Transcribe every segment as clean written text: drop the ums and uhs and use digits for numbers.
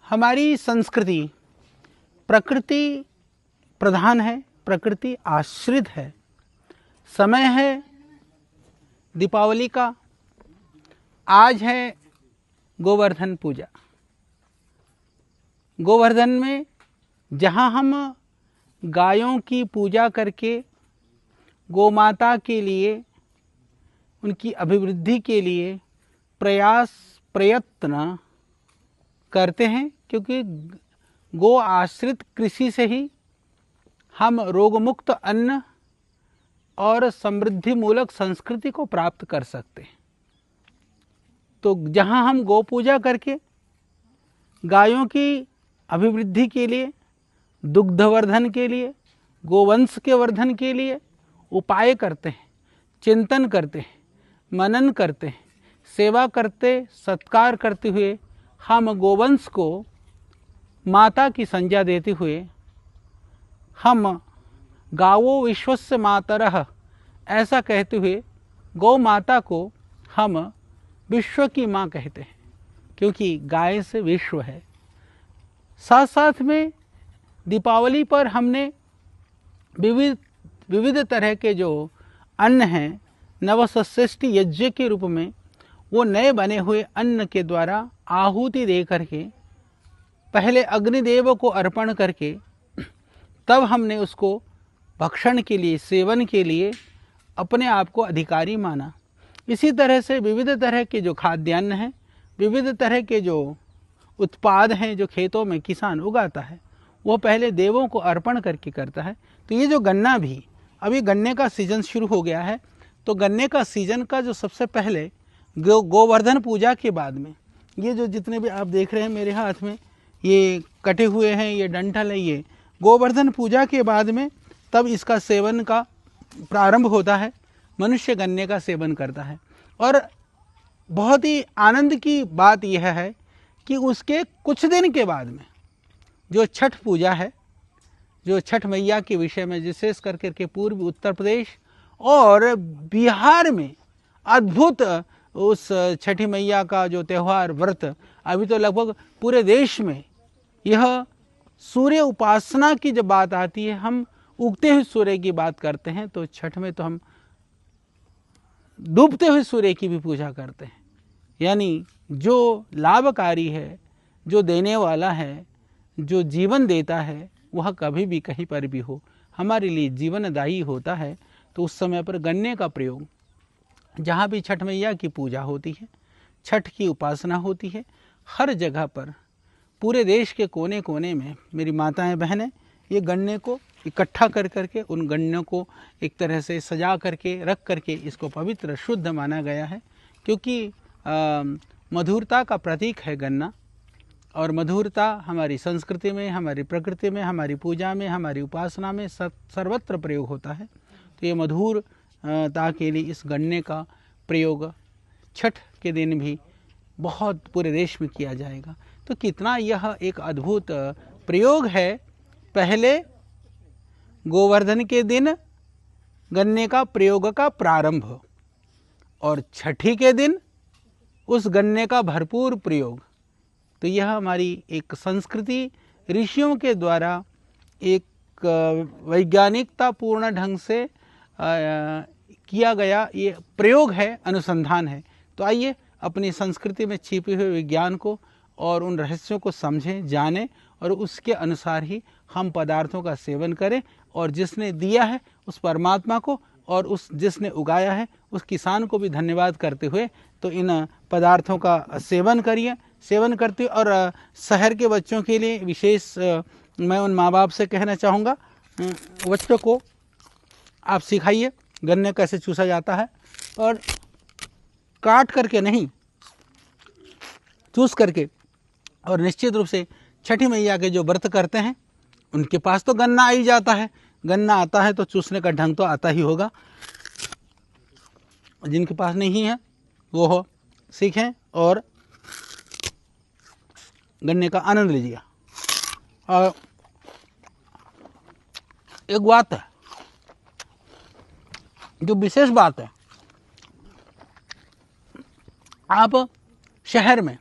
हमारी संस्कृति प्रकृति प्रधान है, प्रकृति आश्रित है। समय है दीपावली का, आज है गोवर्धन पूजा। गोवर्धन में जहाँ हम गायों की पूजा करके गोमाता के लिए, उनकी अभिवृद्धि के लिए प्रयत्न करते हैं, क्योंकि गो आश्रित कृषि से ही हम रोगमुक्त अन्न और समृद्धि मूलक संस्कृति को प्राप्त कर सकते हैं। तो जहाँ हम गो पूजा करके गायों की अभिवृद्धि के लिए, दुग्धवर्धन के लिए, गोवंश के वर्धन के लिए उपाय करते हैं, चिंतन करते हैं, मनन करते हैं, सेवा करते, सत्कार करते हुए हम गोवंश को माता की संज्ञा देते हुए हम गावो विश्वस्य मातरः ऐसा कहते हुए गौ माता को हम विश्व की माँ कहते हैं, क्योंकि गाय से विश्व है। साथ साथ में दीपावली पर हमने विविध तरह के जो अन्न हैं, नवसृष्टि यज्ञ के रूप में वो नए बने हुए अन्न के द्वारा आहुति दे करके, पहले अग्निदेव को अर्पण करके, तब हमने उसको भक्षण के लिए, सेवन के लिए अपने आप को अधिकारी माना। इसी तरह से विविध तरह के जो खाद्यान्न हैं, विविध तरह के जो उत्पाद हैं जो खेतों में किसान उगाता है, वो पहले देवों को अर्पण करके करता है। तो ये जो गन्ना भी, अभी गन्ने का सीजन शुरू हो गया है, तो गन्ने का सीजन का जो सबसे पहले गोवर्धन पूजा के बाद में ये जो जितने भी आप देख रहे हैं मेरे हाथ में, ये कटे हुए हैं, ये डंठल है, ये गोवर्धन पूजा के बाद में तब इसका सेवन का प्रारंभ होता है। मनुष्य गन्ने का सेवन करता है। और बहुत ही आनंद की बात यह है कि उसके कुछ दिन के बाद में जो छठ पूजा है, जो छठ मैया के विषय में विशेष करके पूर्वी उत्तर प्रदेश और बिहार में अद्भुत उस छठी मैया का जो त्यौहार, व्रत, अभी तो लगभग पूरे देश में यह सूर्य उपासना की जब बात आती है, हम उगते हुए सूर्य की बात करते हैं, तो छठ में तो हम डूबते हुए सूर्य की भी पूजा करते हैं। यानी जो लाभकारी है, जो देने वाला है, जो जीवन देता है, वह कभी भी कहीं पर भी हो हमारे लिए जीवनदायी होता है। तो उस समय पर गन्ने का प्रयोग, जहाँ भी छठ मैया की पूजा होती है, छठ की उपासना होती है, हर जगह पर पूरे देश के कोने कोने में मेरी माताएं बहनें ये गन्ने को इकट्ठा कर करके, उन गन्नों को एक तरह से सजा करके रख करके इसको पवित्र शुद्ध माना गया है, क्योंकि मधुरता का प्रतीक है गन्ना। और मधुरता हमारी संस्कृति में, हमारी प्रकृति में, हमारी पूजा में, हमारी उपासना में सर्वत्र प्रयोग होता है। तो ये मधुरता के लिए इस गन्ने का प्रयोग छठ के दिन भी बहुत पूरे देश में किया जाएगा। तो कितना यह एक अद्भुत प्रयोग है। पहले गोवर्धन के दिन गन्ने का प्रयोग का प्रारंभ, और छठी के दिन उस गन्ने का भरपूर प्रयोग। तो यह हमारी एक संस्कृति, ऋषियों के द्वारा एक वैज्ञानिकता पूर्ण ढंग से किया गया ये प्रयोग है, अनुसंधान है। तो आइए अपनी संस्कृति में छिपे हुए विज्ञान को और उन रहस्यों को समझें, जानें, और उसके अनुसार ही हम पदार्थों का सेवन करें। और जिसने दिया है उस परमात्मा को, और उस जिसने उगाया है उस किसान को भी धन्यवाद करते हुए तो इन पदार्थों का सेवन करिए। सेवन करते, और शहर के बच्चों के लिए विशेष मैं उन माँ बाप से कहना चाहूँगा, बच्चों को आप सिखाइए गन्ने कैसे चूसा जाता है, और काट करके नहीं, चूस करके। और निश्चित रूप से छठी मैया के जो व्रत करते हैं उनके पास तो गन्ना आ ही जाता है, गन्ना आता है तो चूसने का ढंग तो आता ही होगा। जिनके पास नहीं है वो हो सीखें और गन्ने का आनंद लीजिए। और एक बात है जो विशेष बात है, आप शहर में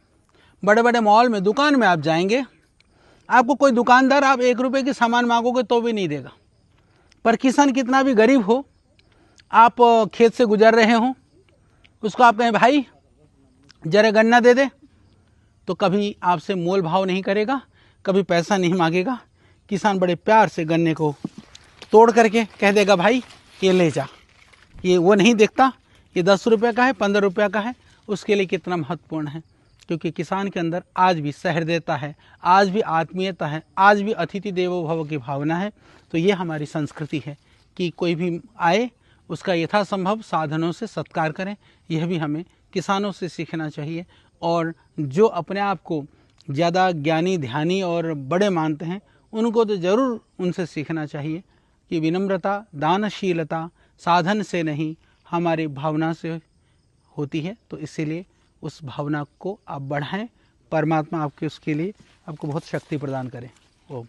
बड़े बड़े मॉल में, दुकान में आप जाएंगे आपको कोई दुकानदार आप 1 रुपये की सामान मांगोगे तो भी नहीं देगा। पर किसान कितना भी गरीब हो, आप खेत से गुजर रहे हो, उसको आप कहें भाई जरा गन्ना दे दे, तो कभी आपसे मोल भाव नहीं करेगा, कभी पैसा नहीं मांगेगा। किसान बड़े प्यार से गन्ने को तोड़ करके कह देगा भाई ये ले जा। ये वो नहीं देखता ये 10 रुपये का है 15 रुपये का है, उसके लिए कितना महत्वपूर्ण है। क्योंकि किसान के अंदर आज भी सहृदयता है, आज भी आत्मीयता है, आज भी अतिथि देवो भव की भावना है। तो ये हमारी संस्कृति है कि कोई भी आए उसका यथासंभव साधनों से सत्कार करें। यह भी हमें किसानों से सीखना चाहिए। और जो अपने आप को ज़्यादा ज्ञानी ध्यानी और बड़े मानते हैं उनको तो ज़रूर उनसे सीखना चाहिए कि विनम्रता दानशीलता साधन से नहीं हमारी भावना से होती है। तो इसीलिए उस भावना को आप बढ़ाएं, परमात्मा आपके उसके लिए आपको बहुत शक्ति प्रदान करें। ओम।